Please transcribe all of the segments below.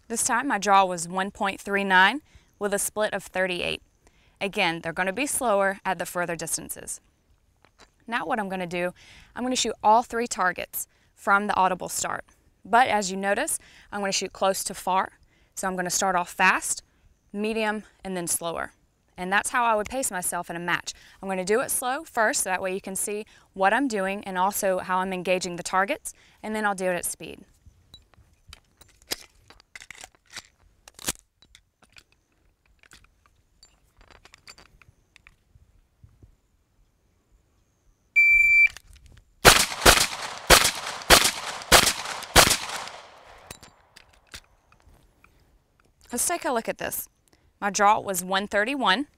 This time my draw was 1.39 with a split of 38. Again, they're going to be slower at the further distances. Now what I'm going to do, I'm going to shoot all 3 targets from the audible start. But as you notice, I'm going to shoot close to far. So I'm going to start off fast, medium, and then slower. And that's how I would pace myself in a match. I'm going to do it slow first, so that way you can see what I'm doing and also how I'm engaging the targets, and then I'll do it at speed. Let's take a look at this. My draw was 131.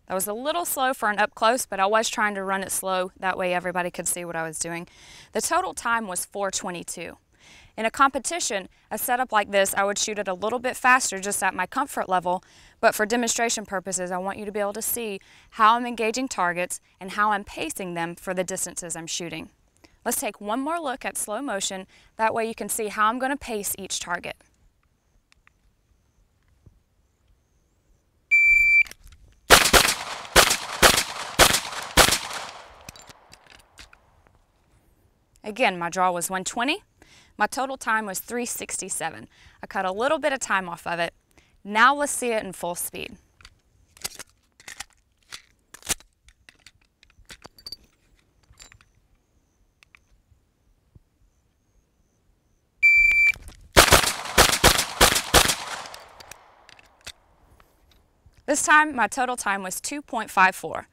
That was a little slow for an up close, but I was trying to run it slow. That way everybody could see what I was doing. The total time was 4:22. In a competition, a setup like this, I would shoot it a little bit faster just at my comfort level, but for demonstration purposes, I want you to be able to see how I'm engaging targets and how I'm pacing them for the distances I'm shooting. Let's take one more look at slow motion. That way you can see how I'm going to pace each target. Again, my draw was 120. My total time was 3:67. I cut a little bit of time off of it. Now let's see it in full speed. This time, my total time was 2.54.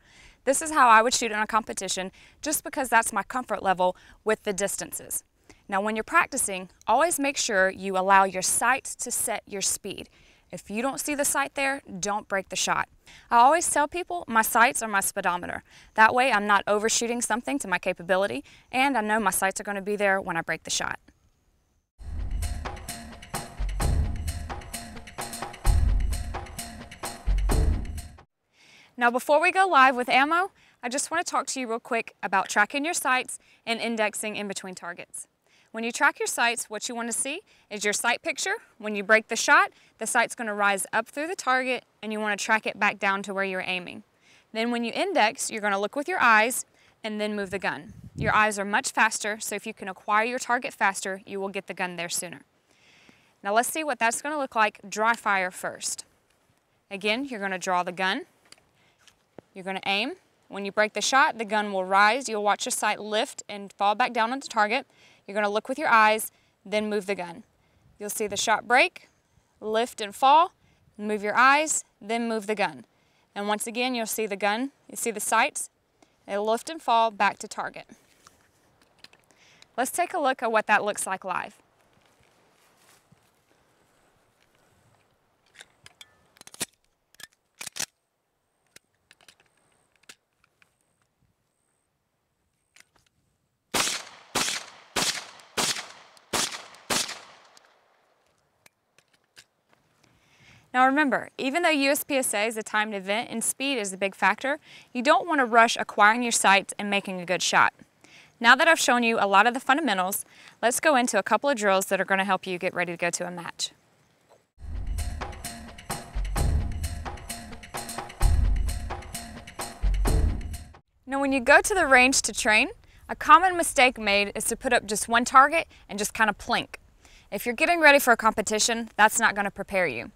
This is how I would shoot in a competition, just because that's my comfort level with the distances. Now when you're practicing, always make sure you allow your sights to set your speed. If you don't see the sight there, don't break the shot. I always tell people my sights are my speedometer. That way I'm not overshooting something to my capability, and I know my sights are going to be there when I break the shot. Now before we go live with ammo, I just want to talk to you real quick about tracking your sights and indexing in between targets. When you track your sights, what you want to see is your sight picture. When you break the shot, the sight's going to rise up through the target and you want to track it back down to where you're aiming. Then when you index, you're going to look with your eyes and then move the gun. Your eyes are much faster, so if you can acquire your target faster, you will get the gun there sooner. Now let's see what that's going to look like dry fire first. Again, you're going to draw the gun. You're going to aim. When you break the shot, the gun will rise. You'll watch your sight lift and fall back down on the target. You're going to look with your eyes, then move the gun. You'll see the shot break, lift and fall, move your eyes, then move the gun. And once again, you'll see the gun, you see the sights, it'll lift and fall back to target. Let's take a look at what that looks like live. Now remember, even though USPSA is a timed event and speed is the big factor, you don't want to rush acquiring your sights and making a good shot. Now that I've shown you a lot of the fundamentals, let's go into a couple of drills that are going to help you get ready to go to a match. Now when you go to the range to train, a common mistake made is to put up just one target and just kind of plink. If you're getting ready for a competition, that's not going to prepare you.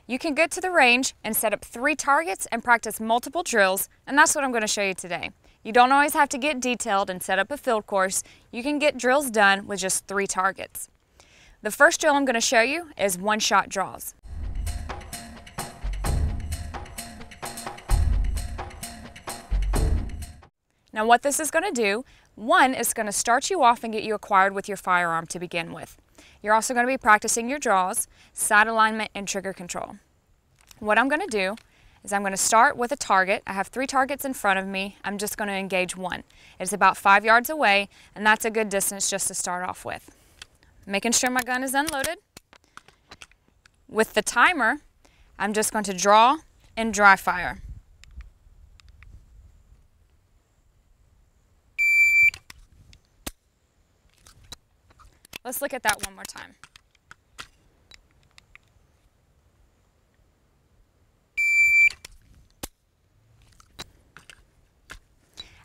You can get to the range and set up 3 targets and practice multiple drills, and that's what I'm going to show you today. You don't always have to get detailed and set up a field course. You can get drills done with just 3 targets. The first drill I'm going to show you is one-shot draws. Now what this is going to do, one, is going to start you off and get you acquired with your firearm to begin with. You're also going to be practicing your draws, sight alignment, and trigger control. What I'm going to do is I'm going to start with a target. I have 3 targets in front of me. I'm just going to engage one. It's about 5 yards away, and that's a good distance just to start off with. Making sure my gun is unloaded. With the timer, I'm just going to draw and dry fire. Let's look at that one more time.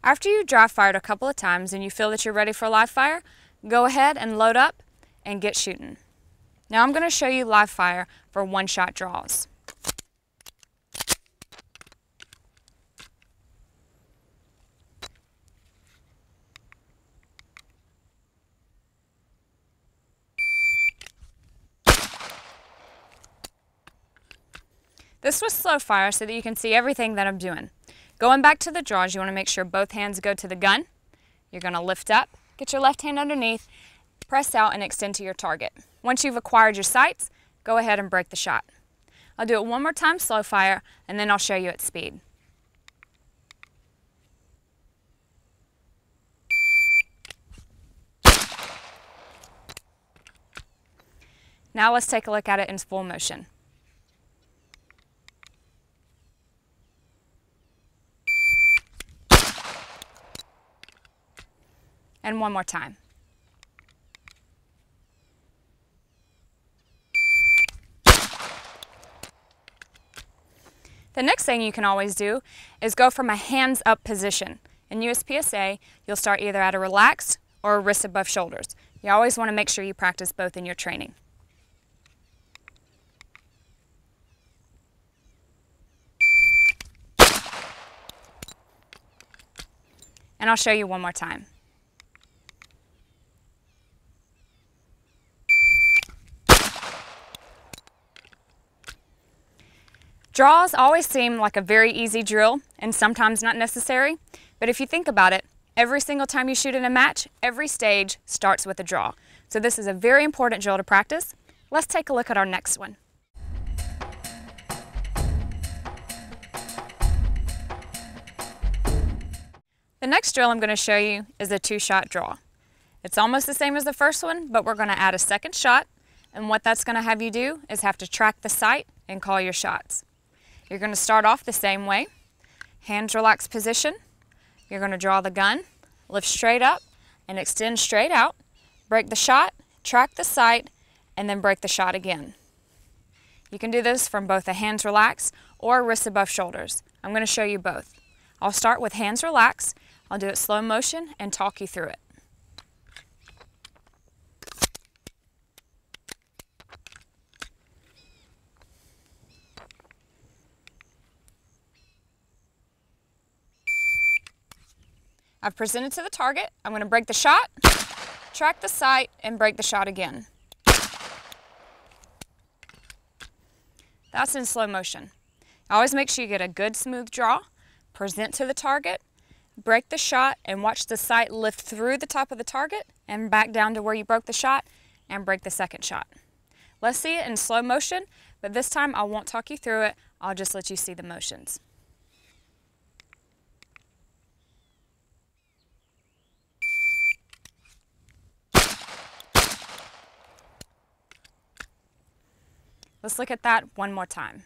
After you dry fired a couple of times and you feel that you're ready for live fire, go ahead and load up and get shooting. Now I'm going to show you live fire for one-shot draws. This was slow fire so that you can see everything that I'm doing. Going back to the draws, you want to make sure both hands go to the gun. You're going to lift up, get your left hand underneath, press out and extend to your target. Once you've acquired your sights, go ahead and break the shot. I'll do it one more time slow fire and then I'll show you at speed. Now let's take a look at it in full motion. And one more time. The next thing you can always do is go from a hands up position. In USPSA, you'll start either at a relaxed or a wrist above shoulders. You always want to make sure you practice both in your training. And I'll show you one more time. Draws always seem like a very easy drill and sometimes not necessary, but if you think about it, every single time you shoot in a match, every stage starts with a draw. So this is a very important drill to practice. Let's take a look at our next one. The next drill I'm going to show you is a two-shot draw. It's almost the same as the first one, but we're going to add a second shot, and what that's going to have you do is have to track the sight and call your shots. You're going to start off the same way, hands relaxed position. You're going to draw the gun, lift straight up and extend straight out, break the shot, track the sight, and then break the shot again. You can do this from both a hands relaxed or wrist above shoulders. I'm going to show you both. I'll start with hands relaxed. I'll do it slow motion and talk you through it. I've presented to the target. I'm going to break the shot, track the sight, and break the shot again. That's in slow motion. Always make sure you get a good smooth draw, present to the target, break the shot, and watch the sight lift through the top of the target and back down to where you broke the shot and break the second shot. Let's see it in slow motion, but this time I won't talk you through it. I'll just let you see the motions. Let's look at that one more time.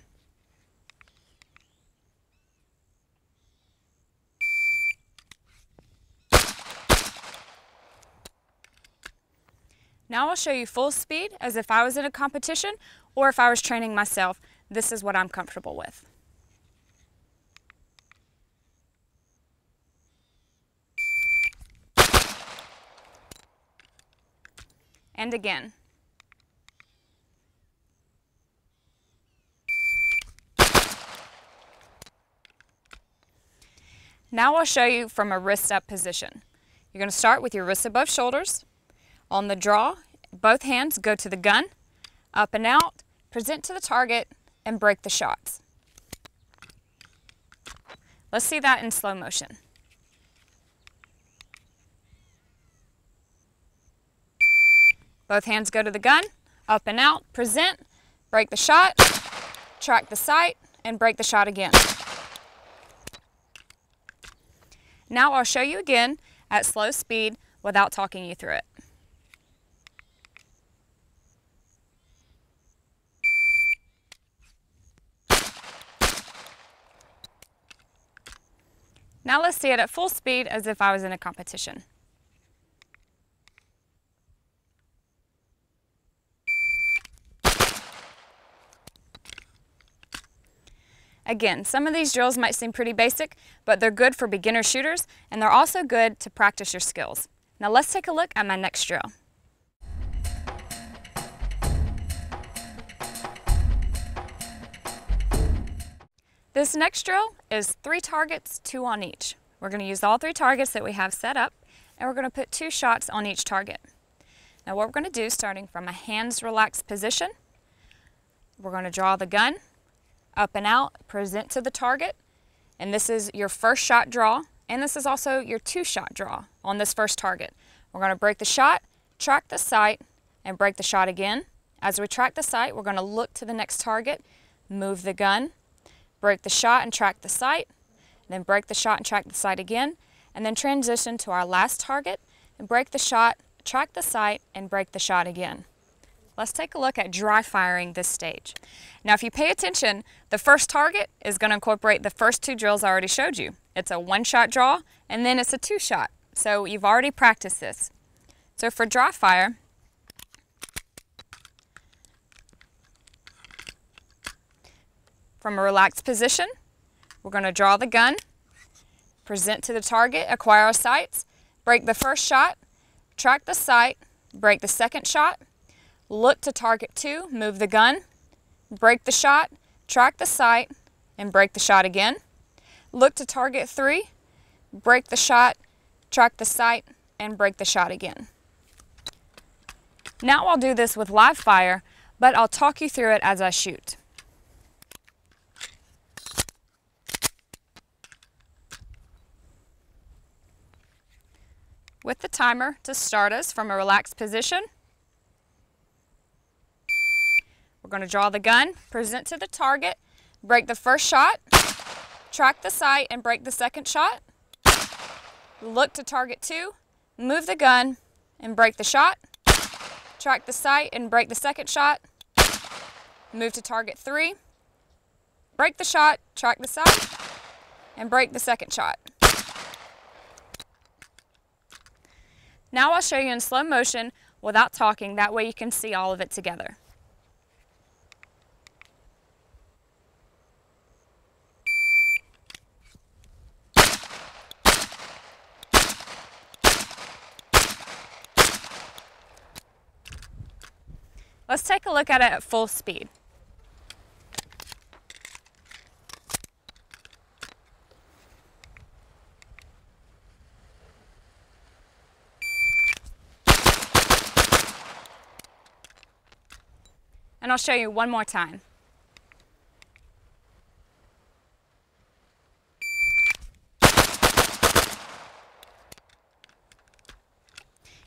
Now I'll show you full speed as if I was in a competition or if I was training myself. This is what I'm comfortable with. And again. Now I'll show you from a wrist up position. You're going to start with your wrists above shoulders. On the draw, both hands go to the gun, up and out, present to the target, and break the shots. Let's see that in slow motion. Both hands go to the gun, up and out, present, break the shot, track the sight, and break the shot again. Now I'll show you again at slow speed without talking you through it. Now let's see it at full speed as if I was in a competition. Again, some of these drills might seem pretty basic, but they're good for beginner shooters, and they're also good to practice your skills. Now let's take a look at my next drill. This next drill is 3 targets, 2 on each. We're going to use all 3 targets that we have set up, and we're going to put 2 shots on each target. Now what we're going to do, starting from a hands relaxed position, we're going to draw the gun, up and out, present to the target, and this is your first shot draw, and this is also your 2-shot draw on this first target. We're going to break the shot, track the sight, and break the shot again. As we track the sight, we're going to look to the next target, move the gun, break the shot and track the sight, then break the shot and track the sight again, and then transition to our last target and break the shot, track the sight, and break the shot again. Let's take a look at dry firing this stage. Now if you pay attention, the first target is going to incorporate the first 2 drills I already showed you. It's a 1-shot draw and then it's a 2-shot. So you've already practiced this. So for dry fire, from a relaxed position, we're going to draw the gun, present to the target, acquire our sights, break the first shot, track the sight, break the second shot, look to target 2, move the gun, break the shot, track the sight, and break the shot again. Look to target 3, break the shot, track the sight, and break the shot again. Now I'll do this with live fire, but I'll talk you through it as I shoot. With the timer to start us from a relaxed position, we're going to draw the gun, present to the target, break the first shot, track the sight and break the second shot, look to target 2, move the gun and break the shot, track the sight and break the second shot, move to target 3, break the shot, track the sight, and break the second shot. Now I'll show you in slow motion without talking, that way you can see all of it together. Let's take a look at it at full speed. And I'll show you one more time.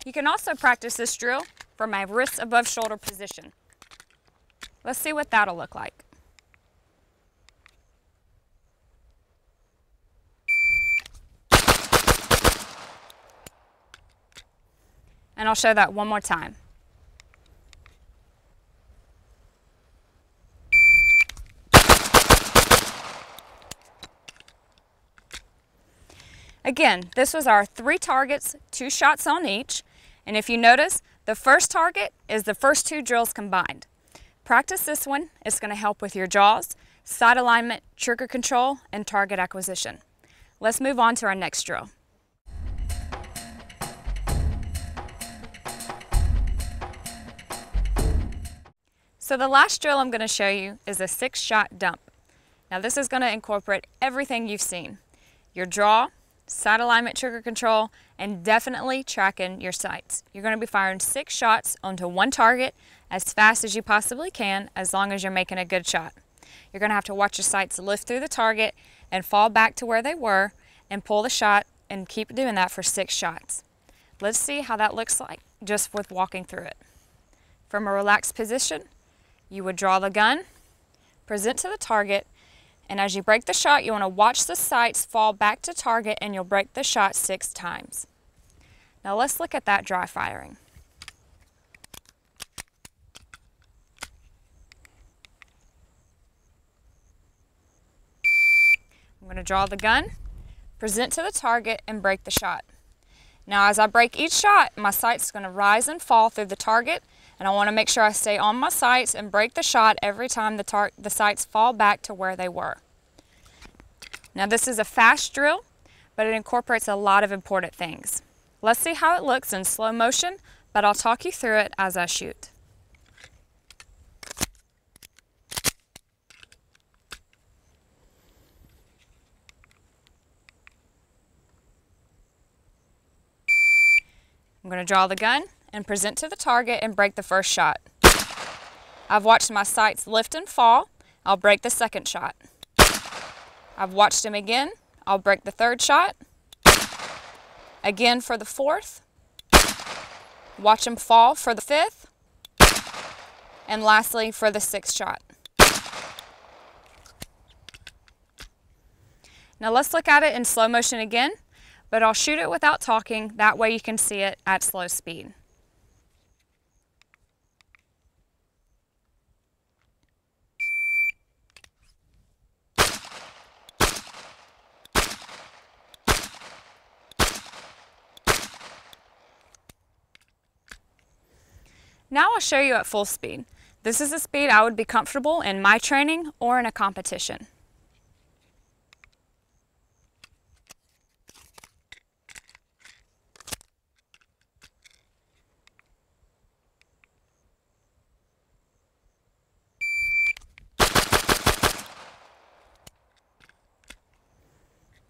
You can also practice this drill from my wrists above shoulder position. Let's see what that'll look like. And I'll show that one more time. Again, this was our 3 targets, 2 shots on each, and if you notice, the first target is the first 2 drills combined. Practice this one. It's going to help with your jaws, sight alignment, trigger control, and target acquisition. Let's move on to our next drill. So the last drill I'm going to show you is a 6-shot dump. Now this is going to incorporate everything you've seen. Your draw, sight alignment, trigger control, and definitely tracking your sights. You're going to be firing 6 shots onto one target as fast as you possibly can, as long as you're making a good shot. You're going to have to watch your sights lift through the target and fall back to where they were and pull the shot and keep doing that for 6 shots. Let's see how that looks like just with walking through it. From a relaxed position, you would draw the gun, present to the target, and as you break the shot, you want to watch the sights fall back to target and you'll break the shot 6 times. Now let's look at that dry firing. I'm going to draw the gun, present to the target, and break the shot. Now as I break each shot, my sight's going to rise and fall through the target, and I want to make sure I stay on my sights and break the shot every time the sights fall back to where they were. Now this is a fast drill, but it incorporates a lot of important things. Let's see how it looks in slow motion, but I'll talk you through it as I shoot. I'm going to draw the gun and present to the target and break the first shot. I've watched my sights lift and fall. I'll break the second shot. I've watched him again. I'll break the third shot. Again for the fourth. Watch him fall for the fifth. And lastly for the sixth shot. Now let's look at it in slow motion again, but I'll shoot it without talking. That way you can see it at slow speed. Now I'll show you at full speed. This is the speed I would be comfortable in my training or in a competition.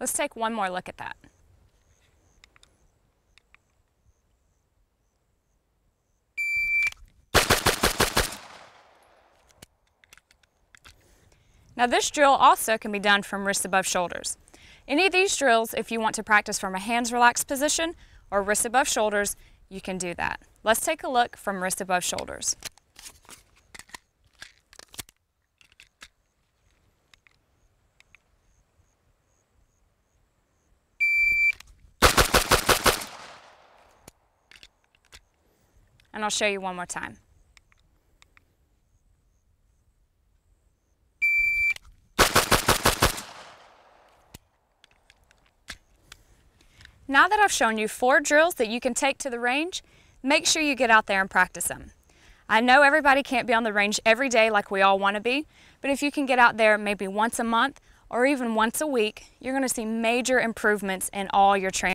Let's take one more look at that. Now this drill also can be done from wrists above shoulders. Any of these drills, if you want to practice from a hands relaxed position or wrists above shoulders, you can do that. Let's take a look from wrists above shoulders. And I'll show you one more time. Now that I've shown you 4 drills that you can take to the range, make sure you get out there and practice them. I know everybody can't be on the range every day like we all want to be, but if you can get out there maybe once a month or even once a week, you're going to see major improvements in all your training.